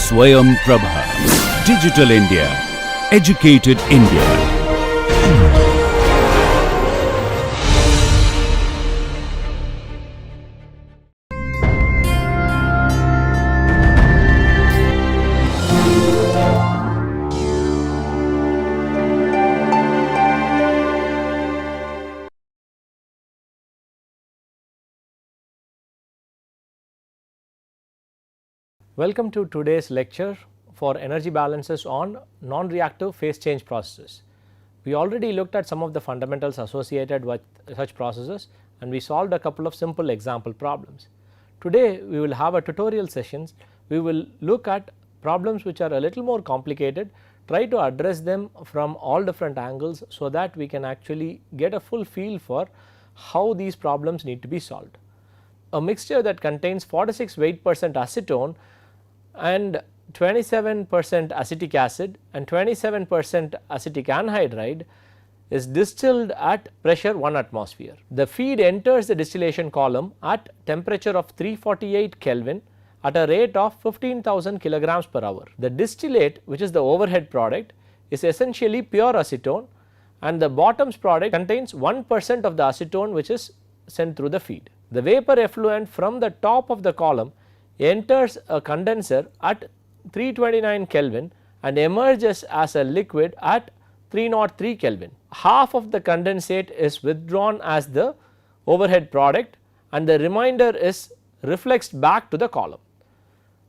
Swayam Prabha. Digital India. Educated India. Welcome to today's lecture for energy balances on non-reactive phase change processes. We already looked at some of the fundamentals associated with such processes and we solved a couple of simple example problems. Today we will have a tutorial sessions. We will look at problems which are a little more complicated, try to address them from all different angles so that we can actually get a full feel for how these problems need to be solved. A mixture that contains 46 weight percent acetone and 27% acetic acid and 27% acetic anhydride is distilled at pressure 1 atmosphere. The feed enters the distillation column at temperature of 348 Kelvin at a rate of 15,000 kilograms per hour. The distillate, which is the overhead product, is essentially pure acetone and the bottoms product contains 1% of the acetone which is sent through the feed. The vapor effluent from the top of the column enters a condenser at 329 Kelvin and emerges as a liquid at 303 Kelvin. Half of the condensate is withdrawn as the overhead product and the remainder is refluxed back to the column.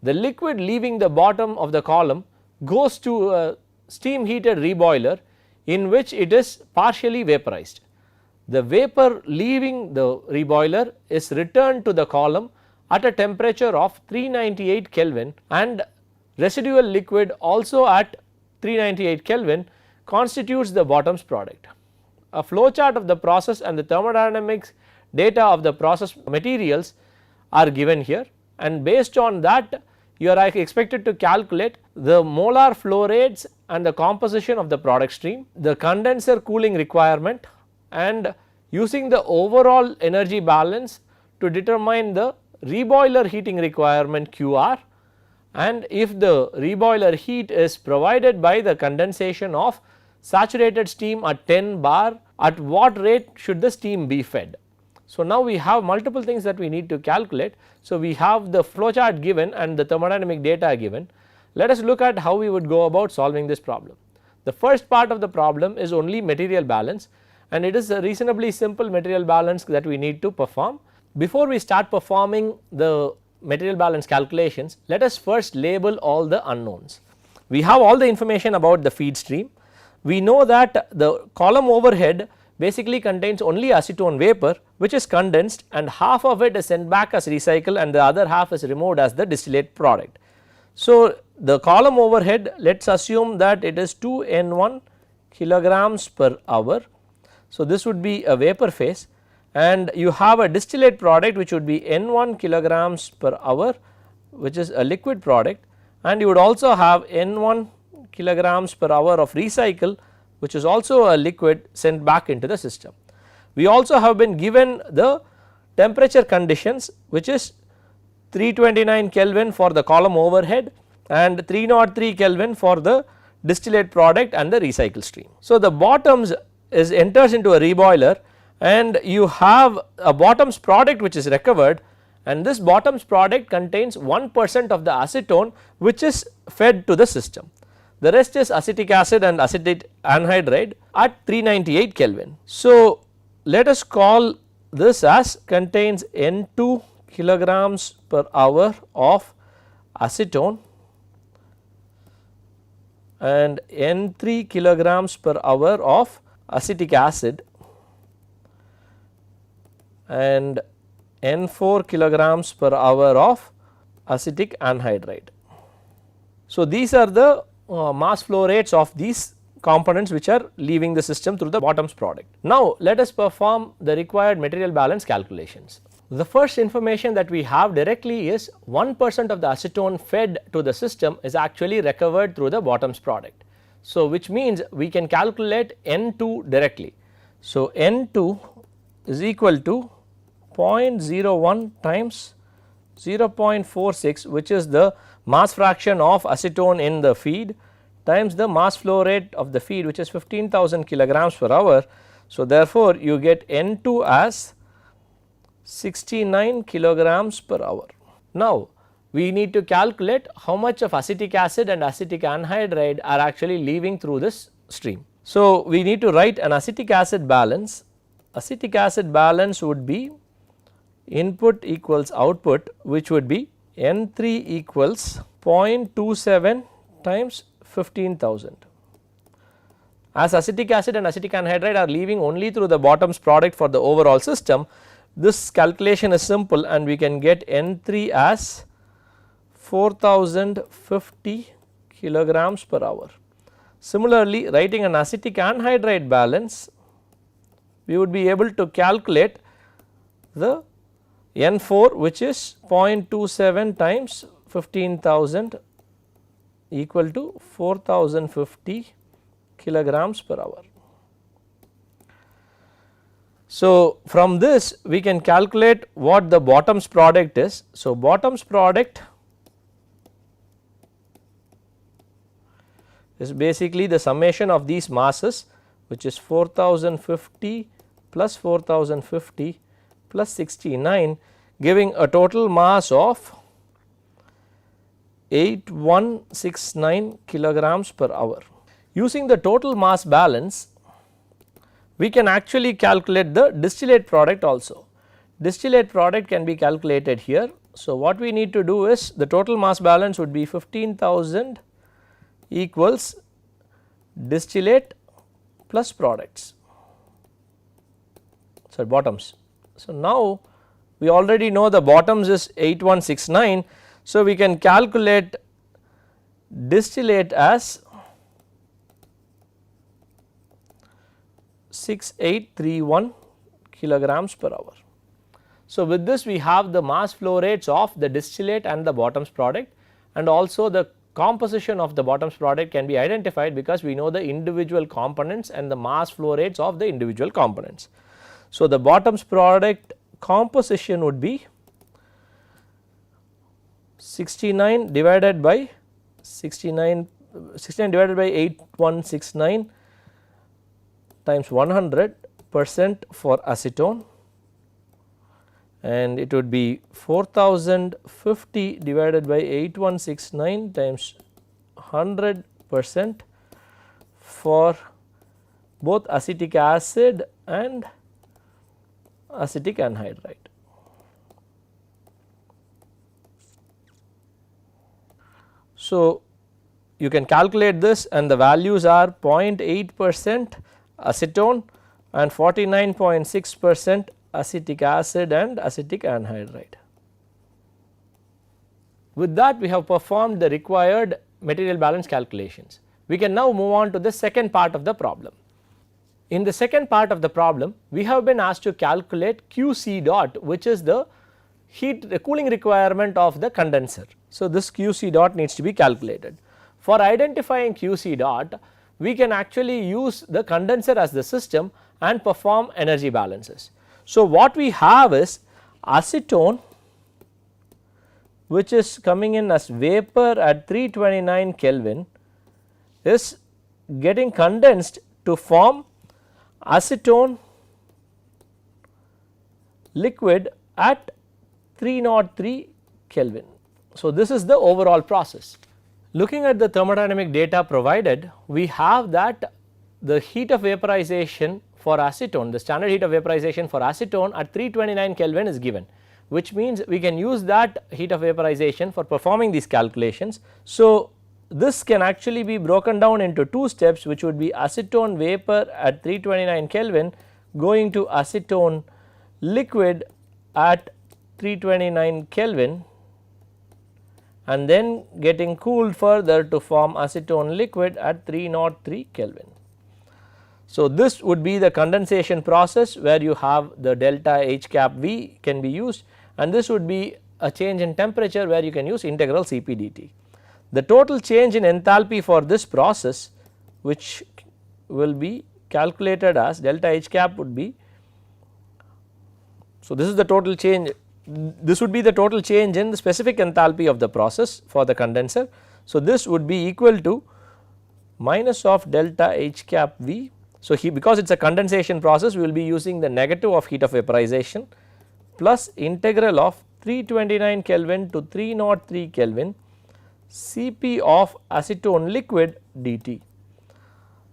The liquid leaving the bottom of the column goes to a steam heated reboiler in which it is partially vaporized. The vapor leaving the reboiler is returned to the column at a temperature of 398 Kelvin and residual liquid also at 398 Kelvin constitutes the bottoms product. A flow chart of the process and the thermodynamics data of the process materials are given here and based on that you are expected to calculate the molar flow rates and the composition of the product stream, the condenser cooling requirement and using the overall energy balance to determine the reboiler heating requirement QR, and if the reboiler heat is provided by the condensation of saturated steam at 10 bar, at what rate should the steam be fed. So now we have multiple things that we need to calculate. So we have the flow chart given and the thermodynamic data given. Let us look at how we would go about solving this problem. The first part of the problem is only material balance and it is a reasonably simple material balance that we need to perform. Before we start performing the material balance calculations, let us first label all the unknowns. We have all the information about the feed stream. We know that the column overhead basically contains only acetone vapor which is condensed and half of it is sent back as recycle and the other half is removed as the distillate product. So the column overhead, let us assume that it is 2 N1 kilograms per hour. So this would be a vapor phase and you have a distillate product which would be N1 kilograms per hour which is a liquid product and you would also have N1 kilograms per hour of recycle which is also a liquid sent back into the system. We also have been given the temperature conditions which is 329 Kelvin for the column overhead and 303 Kelvin for the distillate product and the recycle stream. So the bottoms enters into a reboiler and you have a bottoms product which is recovered and this bottoms product contains 1% of the acetone which is fed to the system. The rest is acetic acid and acetic anhydride at 398 Kelvin. So let us call this as contains N2 kilograms per hour of acetone and N3 kilograms per hour of acetic acid and N4 kilograms per hour of acetic anhydride. So these are the mass flow rates of these components which are leaving the system through the bottoms product. Now let us perform the required material balance calculations. The first information that we have directly is 1% of the acetone fed to the system is actually recovered through the bottoms product. So which means we can calculate N2 directly. So N2 is equal to 0.01 times 0.46 which is the mass fraction of acetone in the feed times the mass flow rate of the feed, which is 15,000 kilograms per hour. So, therefore, you get N2 as 69 kilograms per hour. Now, we need to calculate how much of acetic acid and acetic anhydride are actually leaving through this stream. So, we need to write an acetic acid balance. Acetic acid balance would be input equals output, which would be N3 equals 0.27 times 15,000. As acetic acid and acetic anhydride are leaving only through the bottoms product for the overall system, this calculation is simple and we can get N3 as 4050 kilograms per hour. Similarly, writing an acetic anhydride balance, we would be able to calculate the N4, which is 0.27 times 15,000 equal to 4050 kilograms per hour. So, from this we can calculate what the bottoms product is. So, bottoms product is basically the summation of these masses, which is 4050 plus 4050 plus 69, giving a total mass of 8169 kilograms per hour. Using the total mass balance, we can actually calculate the distillate product also. Distillate product can be calculated here. So, what we need to do is the total mass balance would be 15,000 equals distillate plus products, so bottoms. So, now we already know the bottoms is 8169. So, we can calculate distillate as 6831 kilograms per hour. So, with this we have the mass flow rates of the distillate and the bottoms product, and also the composition of the bottoms product can be identified because we know the individual components and the mass flow rates of the individual components. So, the bottoms product composition would be 69 divided by 8169 times 100% for acetone, and it would be 4050 divided by 8169 times 100% for both acetic acid and acetic anhydride. So, you can calculate this and the values are 0.8% acetone and 49.6% acetic acid and acetic anhydride. With that, we have performed the required material balance calculations. We can now move on to the second part of the problem. In the second part of the problem, we have been asked to calculate QC dot, which is the cooling requirement of the condenser. So, this QC dot needs to be calculated. For identifying QC dot, we can actually use the condenser as the system and perform energy balances. So, what we have is acetone, which is coming in as vapor at 329 Kelvin, is getting condensed to form acetone liquid at 303 Kelvin. So, this is the overall process. Looking at the thermodynamic data provided, we have that the heat of vaporization for acetone, the standard heat of vaporization for acetone at 329 Kelvin is given, which means we can use that heat of vaporization for performing these calculations. So, this can actually be broken down into two steps, which would be acetone vapor at 329 Kelvin going to acetone liquid at 329 Kelvin and then getting cooled further to form acetone liquid at 303 Kelvin. So, this would be the condensation process where you have the delta H cap V can be used, and this would be a change in temperature where you can use integral Cp dt. The total change in enthalpy for this process, which will be calculated as delta H cap would be, so this is the total change this would be the total change in the specific enthalpy of the process for the condenser. So, this would be equal to minus of delta H cap V. So, because it is a condensation process, we will be using the negative of heat of vaporization plus integral of 329 Kelvin to 303 Kelvin Cp of acetone liquid dt.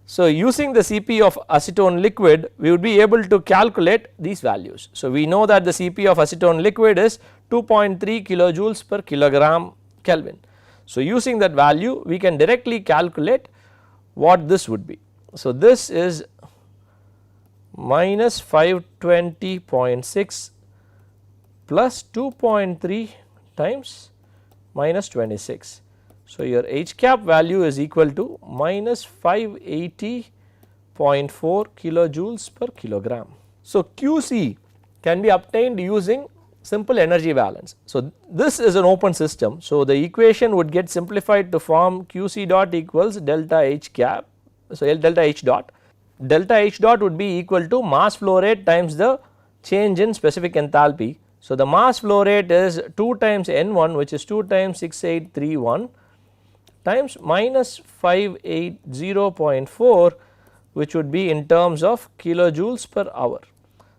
So, using the Cp of acetone liquid, we would be able to calculate these values. So, we know that the Cp of acetone liquid is 2.3 kilojoules per kilogram Kelvin. So, using that value, we can directly calculate what this would be. So, this is minus 520.6 plus 2.3 times minus 26. So, your H cap value is equal to minus 580.4 kilojoules per kilogram. So, QC can be obtained using simple energy balance. So, this is an open system. So, the equation would get simplified to form QC dot equals delta H cap. So, delta H dot. Delta H dot would be equal to mass flow rate times the change in specific enthalpy. So, the mass flow rate is 2 times N1, which is 2 times 6831 times minus 580.4, which would be in terms of kilojoules per hour.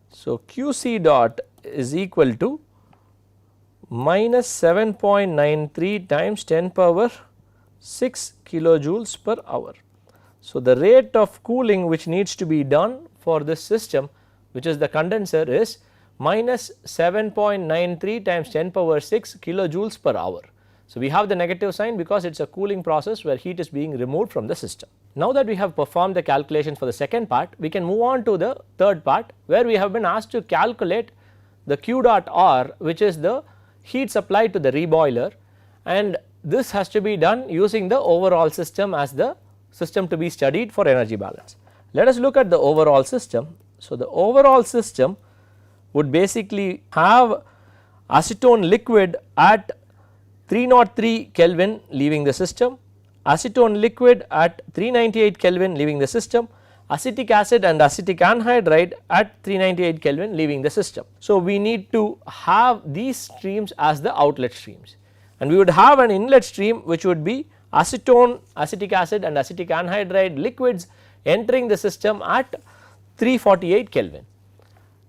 So, QC dot is equal to minus 7.93 times 10 power 6 kilojoules per hour. So, the rate of cooling which needs to be done for this system, which is the condenser, is minus 7.93 times 10 power 6 kilojoules per hour. So, we have the negative sign because it is a cooling process where heat is being removed from the system. Now that we have performed the calculations for the second part, we can move on to the third part, where we have been asked to calculate the Q dot R, which is the heat supplied to the reboiler, and this has to be done using the overall system as the system to be studied for energy balance. Let us look at the overall system. So, the overall system would basically have acetone liquid at 303 Kelvin leaving the system, acetone liquid at 398 Kelvin leaving the system, acetic acid and acetic anhydride at 398 Kelvin leaving the system. So, we need to have these streams as the outlet streams, and we would have an inlet stream which would be acetone, acetic acid and acetic anhydride liquids entering the system at 348 Kelvin.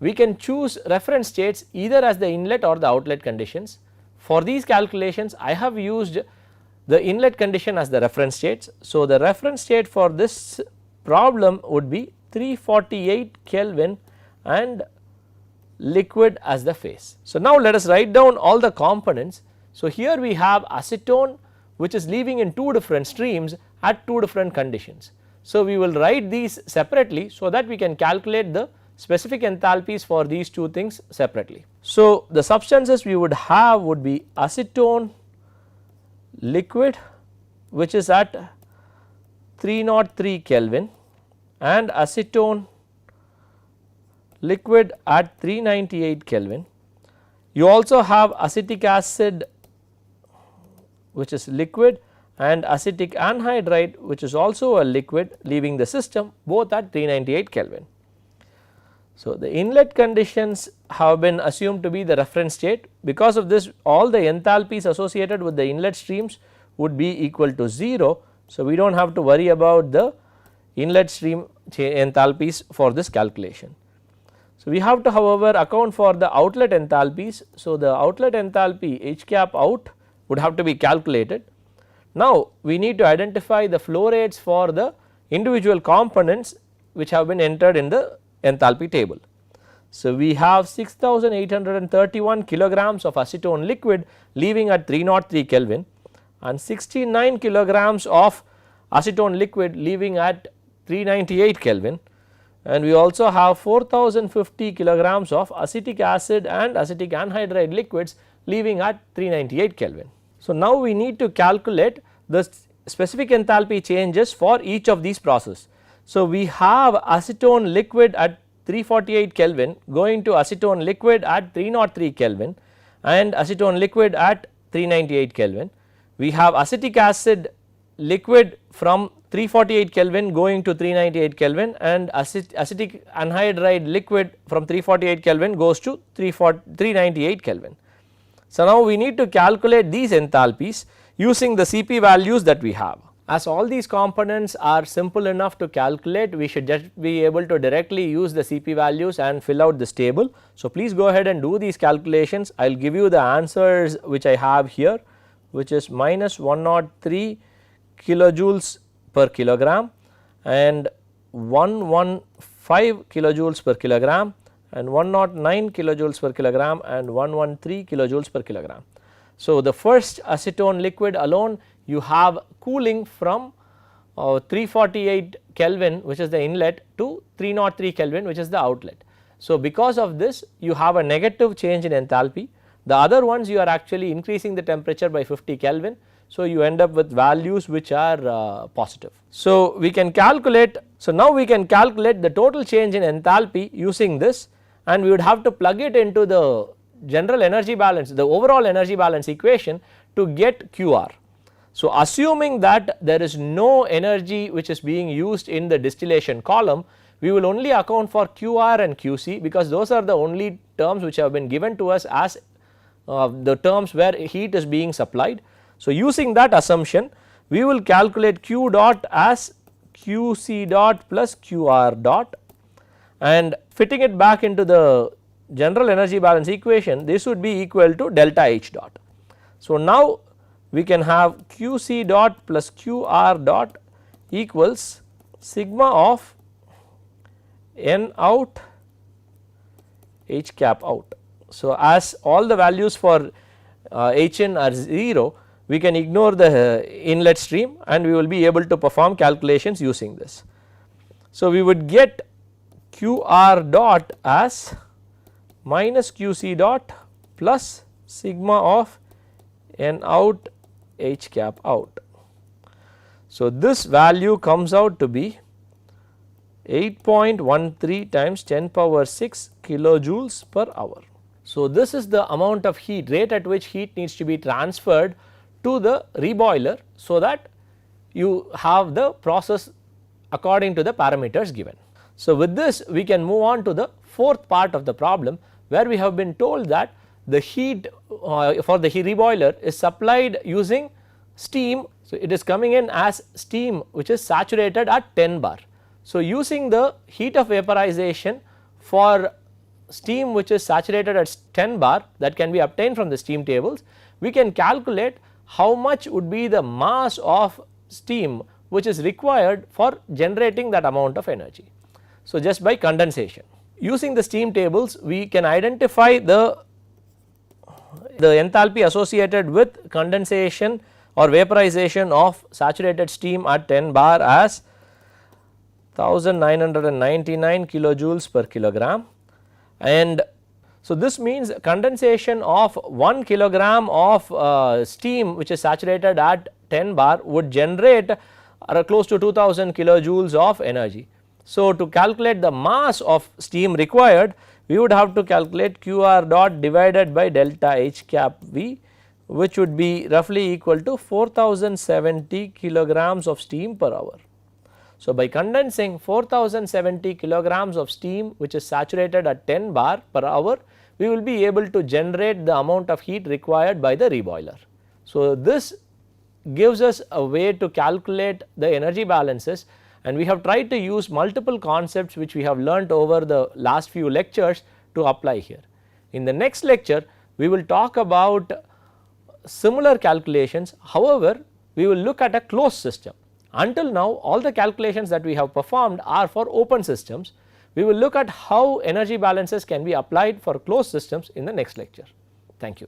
We can choose reference states either as the inlet or the outlet conditions. For these calculations, I have used the inlet condition as the reference states. So, the reference state for this problem would be 348 Kelvin and liquid as the phase. So, now let us write down all the components. So, here we have acetone, which is leaving in 2 different streams at 2 different conditions. So, we will write these separately so that we can calculate the specific enthalpies for these 2 things separately. So, the substances we would have would be acetone liquid, which is at 303 Kelvin, and acetone liquid at 398 Kelvin. You also have acetic acid, which is liquid, and acetic anhydride, which is also a liquid leaving the system, both at 398 Kelvin. So, the inlet conditions have been assumed to be the reference state. Because of this, all the enthalpies associated with the inlet streams would be equal to 0. So, we do not have to worry about the inlet stream enthalpies for this calculation. So, we have to, however, account for the outlet enthalpies. So, the outlet enthalpy H cap out would have to be calculated. Now, we need to identify the flow rates for the individual components which have been entered in the enthalpy table. So, we have 6831 kilograms of acetone liquid leaving at 303 Kelvin and 69 kilograms of acetone liquid leaving at 398 Kelvin, and we also have 4050 kilograms of acetic acid and acetic anhydride liquids leaving at 398 Kelvin. So, now we need to calculate the specific enthalpy changes for each of these processes. So, we have acetone liquid at 348 Kelvin going to acetone liquid at 303 Kelvin and acetone liquid at 398 Kelvin. We have acetic acid liquid from 348 Kelvin going to 398 Kelvin and acetic anhydride liquid from 348 Kelvin goes to 398 Kelvin. So, now we need to calculate these enthalpies using the Cp values that we have. As all these components are simple enough to calculate, we should just be able to directly use the Cp values and fill out this table. So, please go ahead and do these calculations. I will give you the answers which I have here, which is minus 103 kilojoules per kilogram and 115 kilojoules per kilogram and 109 kilojoules per kilogram and 113 kilojoules per kilogram. So, the first acetone liquid alone you have cooling from 348 Kelvin which is the inlet to 303 Kelvin which is the outlet. So, because of this you have a negative change in enthalpy. The other ones you are actually increasing the temperature by 50 Kelvin. So, you end up with values which are positive. So, we can calculate, so now we can calculate the total change in enthalpy using this, and we would have to plug it into the general energy balance, the overall energy balance equation to get QR. So, assuming that there is no energy which is being used in the distillation column, we will only account for QR and QC because those are the only terms which have been given to us as the terms where heat is being supplied. So, using that assumption we will calculate Q dot as QC dot plus QR dot, and fitting it back into the general energy balance equation, this would be equal to delta H dot. So, now we can have QC dot plus QR dot equals sigma of N out H cap out. So, as all the values for Hn are 0, we can ignore the inlet stream and we will be able to perform calculations using this. So, we would get QR dot as minus QC dot plus sigma of N out H cap out. So, this value comes out to be 8.13 times 10 power 6 kilojoules per hour. So, this is the amount of heat, rate at which heat needs to be transferred to the reboiler, so that you have the process according to the parameters given. So, with this we can move on to the fourth part of the problem, where we have been told that the heat for the reboiler is supplied using steam. So, it is coming in as steam which is saturated at 10 bar. So, using the heat of vaporization for steam which is saturated at 10 bar that can be obtained from the steam tables, we can calculate how much would be the mass of steam which is required for generating that amount of energy. So, just by condensation, using the steam tables we can identify the enthalpy associated with condensation or vaporization of saturated steam at 10 bar as 1999 kilojoules per kilogram, and so this means condensation of 1 kilogram of steam which is saturated at 10 bar would generate close to 2000 kilojoules of energy. So, to calculate the mass of steam required, we would have to calculate QR dot divided by delta H cap V, which would be roughly equal to 4070 kilograms of steam per hour. So, by condensing 4070 kilograms of steam which is saturated at 10 bar per hour, we will be able to generate the amount of heat required by the reboiler. So, this gives us a way to calculate the energy balances, and we have tried to use multiple concepts which we have learnt over the last few lectures to apply here. In the next lecture we will talk about similar calculations, however we will look at a closed system. Until now all the calculations that we have performed are for open systems. We will look at how energy balances can be applied for closed systems in the next lecture. Thank you.